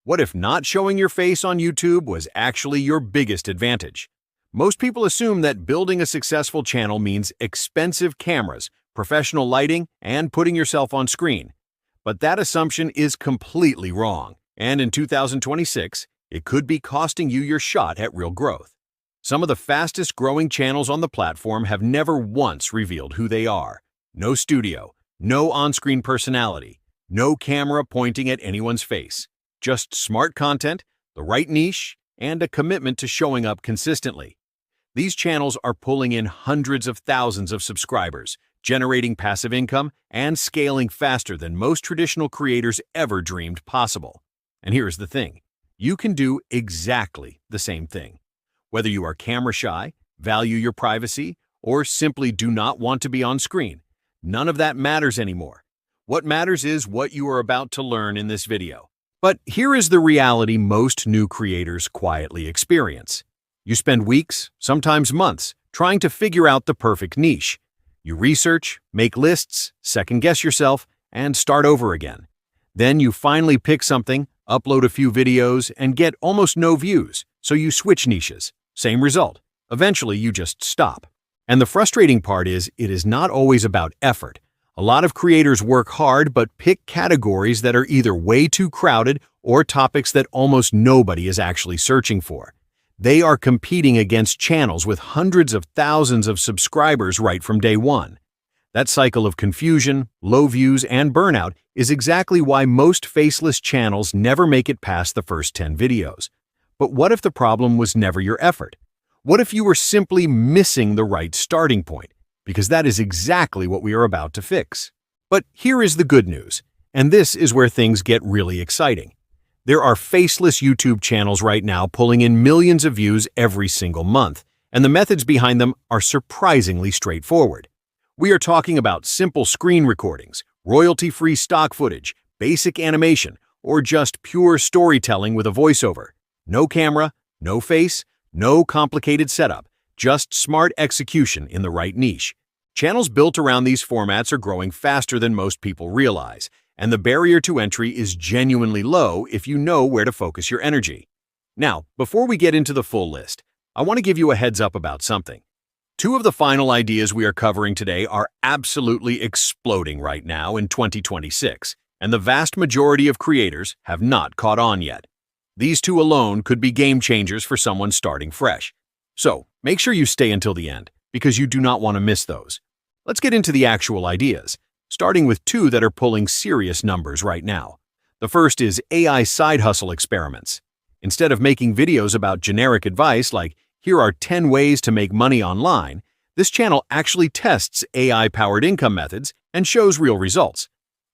What if not showing your face on YouTube was actually your biggest advantage? Most people assume that building a successful channel means expensive cameras, professional lighting, and putting yourself on screen. But that assumption is completely wrong, and in 2026, it could be costing you your shot at real growth. Some of the fastest growing channels on the platform have never once revealed who they are. No studio, no on-screen personality, no camera pointing at anyone's face. Just smart content, the right niche, and a commitment to showing up consistently. These channels are pulling in hundreds of thousands of subscribers, generating passive income, and scaling faster than most traditional creators ever dreamed possible. And here's the thing, you can do exactly the same thing. Whether you are camera shy, value your privacy, or simply do not want to be on screen, none of that matters anymore. What matters is what you are about to learn in this video. But here is the reality most new creators quietly experience. You spend weeks, sometimes months, trying to figure out the perfect niche. You research, make lists, second-guess yourself, and start over again. Then you finally pick something, upload a few videos, and get almost no views, so you switch niches. Same result. Eventually, you just stop. And the frustrating part is, it is not always about effort. A lot of creators work hard but pick categories that are either way too crowded or topics that almost nobody is actually searching for. They are competing against channels with hundreds of thousands of subscribers right from day one. That cycle of confusion, low views, and burnout is exactly why most faceless channels never make it past the first 10 videos. But what if the problem was never your effort? What if you were simply missing the right starting point? Because that is exactly what we are about to fix. But here is the good news, and this is where things get really exciting. There are faceless YouTube channels right now pulling in millions of views every single month, and the methods behind them are surprisingly straightforward. We are talking about simple screen recordings, royalty-free stock footage, basic animation, or just pure storytelling with a voiceover. No camera, no face, no complicated setup, just smart execution in the right niche. Channels built around these formats are growing faster than most people realize, and the barrier to entry is genuinely low if you know where to focus your energy. Now, before we get into the full list, I want to give you a heads up about something. Two of the final ideas we are covering today are absolutely exploding right now in 2026, and the vast majority of creators have not caught on yet. These two alone could be game changers for someone starting fresh. So, make sure you stay until the end, because you do not want to miss those. Let's get into the actual ideas, starting with two that are pulling serious numbers right now. The first is AI side hustle experiments. Instead of making videos about generic advice like, here are 10 ways to make money online, this channel actually tests AI-powered income methods and shows real results.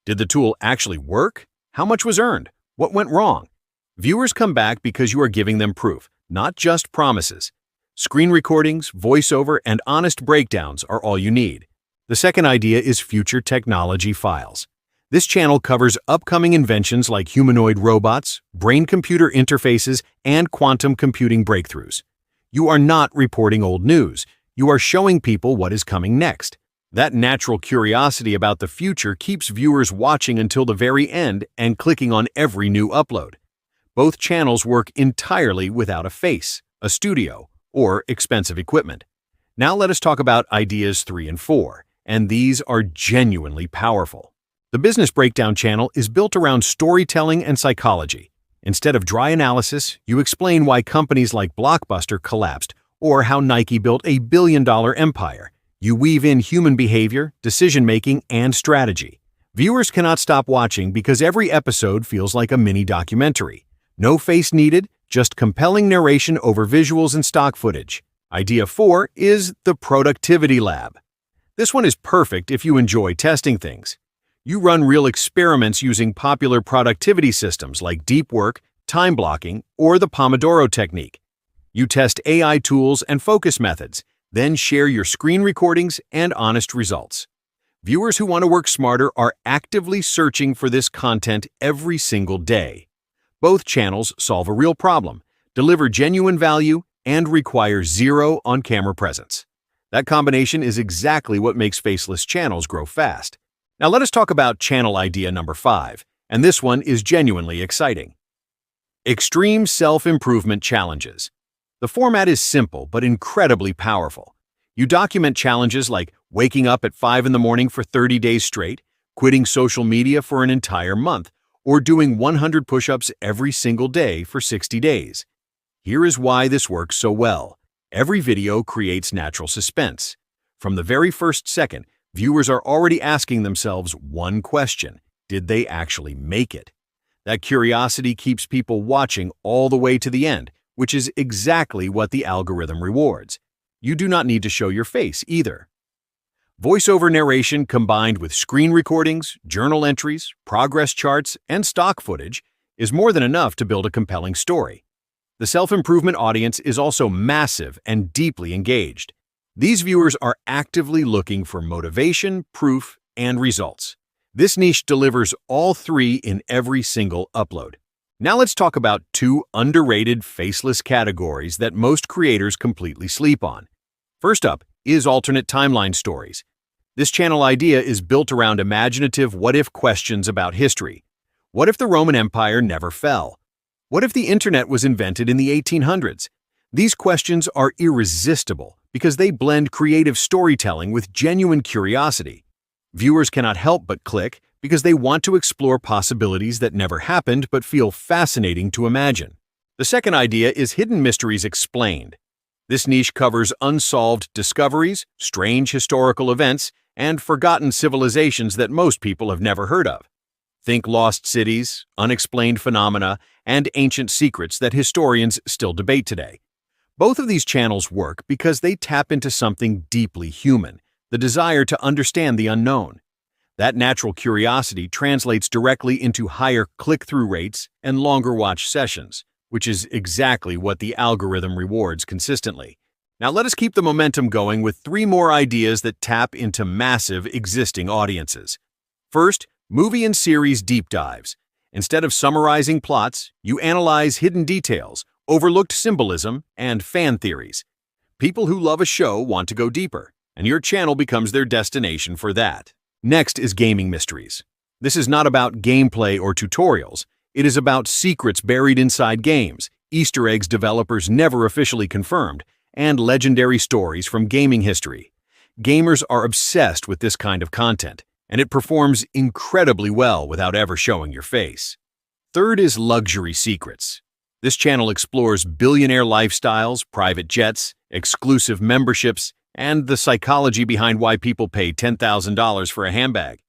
Did the tool actually work? How much was earned? What went wrong? Viewers come back because you are giving them proof, not just promises. Screen recordings, voiceover, and honest breakdowns are all you need. The second idea is future technology files. This channel covers upcoming inventions like humanoid robots, brain-computer interfaces, and quantum computing breakthroughs. You are not reporting old news. You are showing people what is coming next. That natural curiosity about the future keeps viewers watching until the very end and clicking on every new upload. Both channels work entirely without a face, a studio, or expensive equipment. Now let us talk about ideas 3 and 4, and these are genuinely powerful. The Business Breakdown channel is built around storytelling and psychology. Instead of dry analysis, you explain why companies like Blockbuster collapsed or how Nike built a billion-dollar empire. You weave in human behavior, decision-making, and strategy. Viewers cannot stop watching because every episode feels like a mini documentary. No face needed, just compelling narration over visuals and stock footage. Idea 4 is the Productivity Lab. This one is perfect if you enjoy testing things. You run real experiments using popular productivity systems like deep work, time blocking, or the Pomodoro technique. You test AI tools and focus methods, then share your screen recordings and honest results. Viewers who want to work smarter are actively searching for this content every single day. Both channels solve a real problem, deliver genuine value, and require zero on-camera presence. That combination is exactly what makes faceless channels grow fast. Now let us talk about channel idea number 5, and this one is genuinely exciting. Extreme Self-Improvement Challenges. The format is simple but incredibly powerful. You document challenges like waking up at 5 in the morning for 30 days straight, quitting social media for an entire month, or doing 100 push-ups every single day for 60 days. Here is why this works so well. Every video creates natural suspense. From the very first second, viewers are already asking themselves one question: did they actually make it? That curiosity keeps people watching all the way to the end, which is exactly what the algorithm rewards. You do not need to show your face either. Voiceover narration combined with screen recordings, journal entries, progress charts, and stock footage is more than enough to build a compelling story. The self-improvement audience is also massive and deeply engaged. These viewers are actively looking for motivation, proof, and results. This niche delivers all three in every single upload. Now let's talk about two underrated faceless categories that most creators completely sleep on. First up is alternate timeline stories. This channel idea is built around imaginative what-if questions about history. What if the Roman Empire never fell? What if the internet was invented in the 1800s? These questions are irresistible because they blend creative storytelling with genuine curiosity. Viewers cannot help but click because they want to explore possibilities that never happened but feel fascinating to imagine. The second idea is Hidden Mysteries Explained. This niche covers unsolved discoveries, strange historical events, and forgotten civilizations that most people have never heard of. Think lost cities, unexplained phenomena, and ancient secrets that historians still debate today. Both of these channels work because they tap into something deeply human: the desire to understand the unknown. That natural curiosity translates directly into higher click-through rates and longer watch sessions, which is exactly what the algorithm rewards consistently. Now let us keep the momentum going with three more ideas that tap into massive existing audiences. First, movie and series deep dives. Instead of summarizing plots, you analyze hidden details, overlooked symbolism, and fan theories. People who love a show want to go deeper, and your channel becomes their destination for that. Next is gaming mysteries. This is not about gameplay or tutorials. It is about secrets buried inside games, Easter eggs developers never officially confirmed, and legendary stories from gaming history. Gamers are obsessed with this kind of content, and it performs incredibly well without ever showing your face. Third is Luxury Secrets. This channel explores billionaire lifestyles, private jets, exclusive memberships, and the psychology behind why people pay $10,000 for a handbag.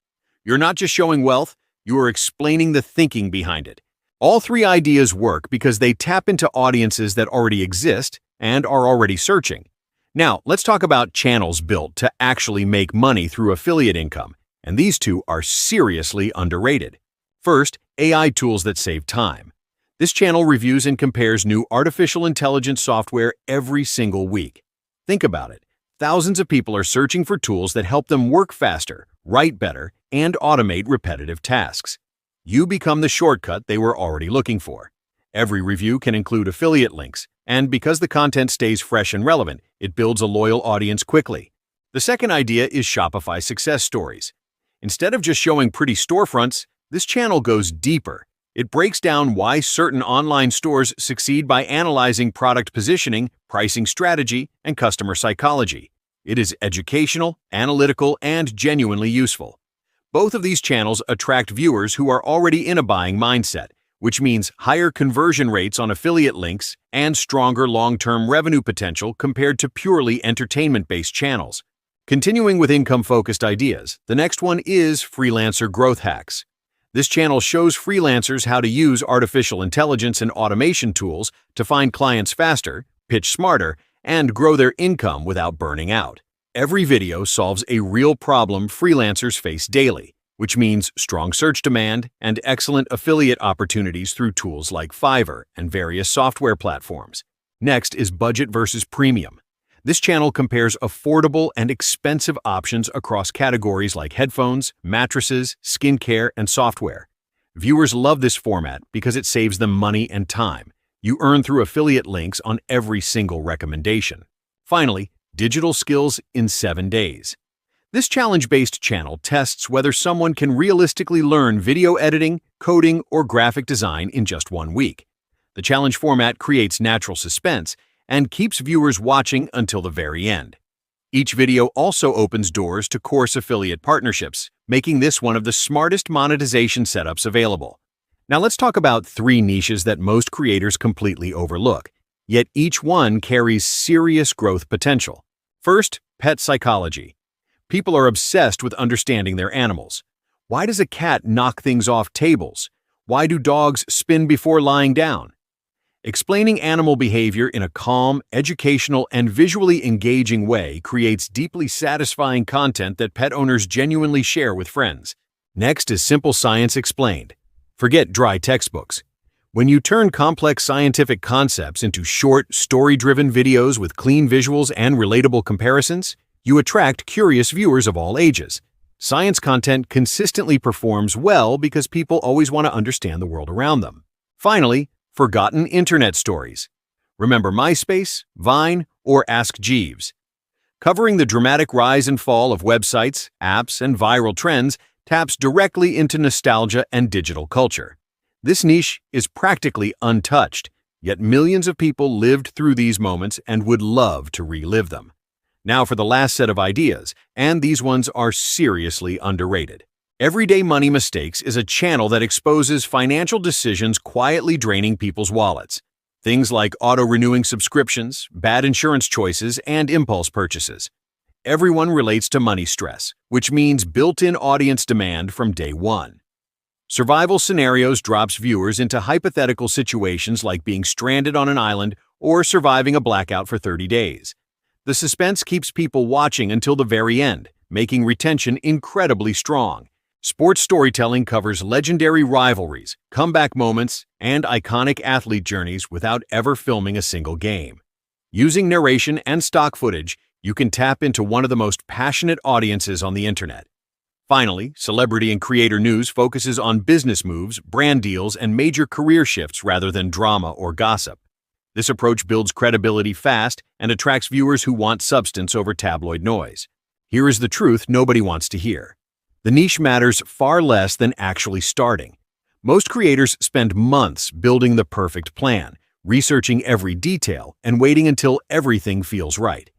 You're not just showing wealth, you are explaining the thinking behind it. All three ideas work because they tap into audiences that already exist and are already searching. Now, let's talk about channels built to actually make money through affiliate income, and these two are seriously underrated. First, AI tools that save time. This channel reviews and compares new artificial intelligence software every single week. Think about it. Thousands of people are searching for tools that help them work faster, write better, and automate repetitive tasks. You become the shortcut they were already looking for. Every review can include affiliate links, and because the content stays fresh and relevant, it builds a loyal audience quickly. The second idea is Shopify success stories. Instead of just showing pretty storefronts, this channel goes deeper. It breaks down why certain online stores succeed by analyzing product positioning, pricing strategy, and customer psychology. It is educational, analytical, and genuinely useful. Both of these channels attract viewers who are already in a buying mindset, which means higher conversion rates on affiliate links and stronger long-term revenue potential compared to purely entertainment-based channels. Continuing with income-focused ideas, the next one is Freelancer Growth Hacks. This channel shows freelancers how to use artificial intelligence and automation tools to find clients faster, pitch smarter, and grow their income without burning out. Every video solves a real problem freelancers face daily, which means strong search demand and excellent affiliate opportunities through tools like Fiverr and various software platforms. Next is Budget versus Premium. This channel compares affordable and expensive options across categories like headphones, mattresses, skincare, and software. Viewers love this format because it saves them money and time. You earn through affiliate links on every single recommendation. Finally, Digital Skills in 7 days. This challenge-based channel tests whether someone can realistically learn video editing, coding, or graphic design in just 1 week. The challenge format creates natural suspense and keeps viewers watching until the very end. Each video also opens doors to course affiliate partnerships, making this one of the smartest monetization setups available. Now let's talk about 3 niches that most creators completely overlook, yet each one carries serious growth potential. First, pet psychology. People are obsessed with understanding their animals. Why does a cat knock things off tables? Why do dogs spin before lying down? Explaining animal behavior in a calm, educational, and visually engaging way creates deeply satisfying content that pet owners genuinely share with friends. Next is simple science explained. Forget dry textbooks. When you turn complex scientific concepts into short, story-driven videos with clean visuals and relatable comparisons, you attract curious viewers of all ages. Science content consistently performs well because people always want to understand the world around them. Finally, forgotten internet stories. Remember MySpace, Vine, or Ask Jeeves? Covering the dramatic rise and fall of websites, apps, and viral trends taps directly into nostalgia and digital culture. This niche is practically untouched, yet millions of people lived through these moments and would love to relive them. Now for the last set of ideas, and these ones are seriously underrated. Everyday Money Mistakes is a channel that exposes financial decisions quietly draining people's wallets. Things like auto-renewing subscriptions, bad insurance choices, and impulse purchases. Everyone relates to money stress, which means built-in audience demand from day one. Survival Scenarios drops viewers into hypothetical situations like being stranded on an island or surviving a blackout for 30 days. The suspense keeps people watching until the very end, making retention incredibly strong. Sports Storytelling covers legendary rivalries, comeback moments, and iconic athlete journeys without ever filming a single game. Using narration and stock footage, you can tap into one of the most passionate audiences on the internet. Finally, Celebrity and Creator News focuses on business moves, brand deals, and major career shifts rather than drama or gossip. This approach builds credibility fast and attracts viewers who want substance over tabloid noise. Here is the truth nobody wants to hear. The niche matters far less than actually starting. Most creators spend months building the perfect plan, researching every detail, and waiting until everything feels right.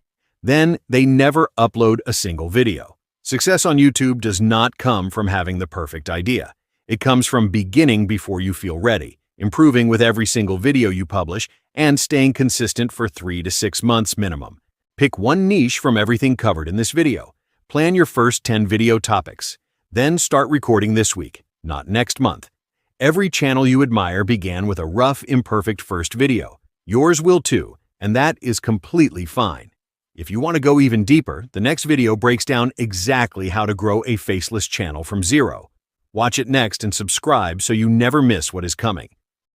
Then they never upload a single video. Success on YouTube does not come from having the perfect idea. It comes from beginning before you feel ready, improving with every single video you publish, and staying consistent for 3 to 6 months minimum. Pick one niche from everything covered in this video. Plan your first 10 video topics. Then start recording this week, not next month. Every channel you admire began with a rough, imperfect first video. Yours will too, and that is completely fine. If you want to go even deeper, the next video breaks down exactly how to grow a faceless channel from zero. Watch it next and subscribe so you never miss what is coming.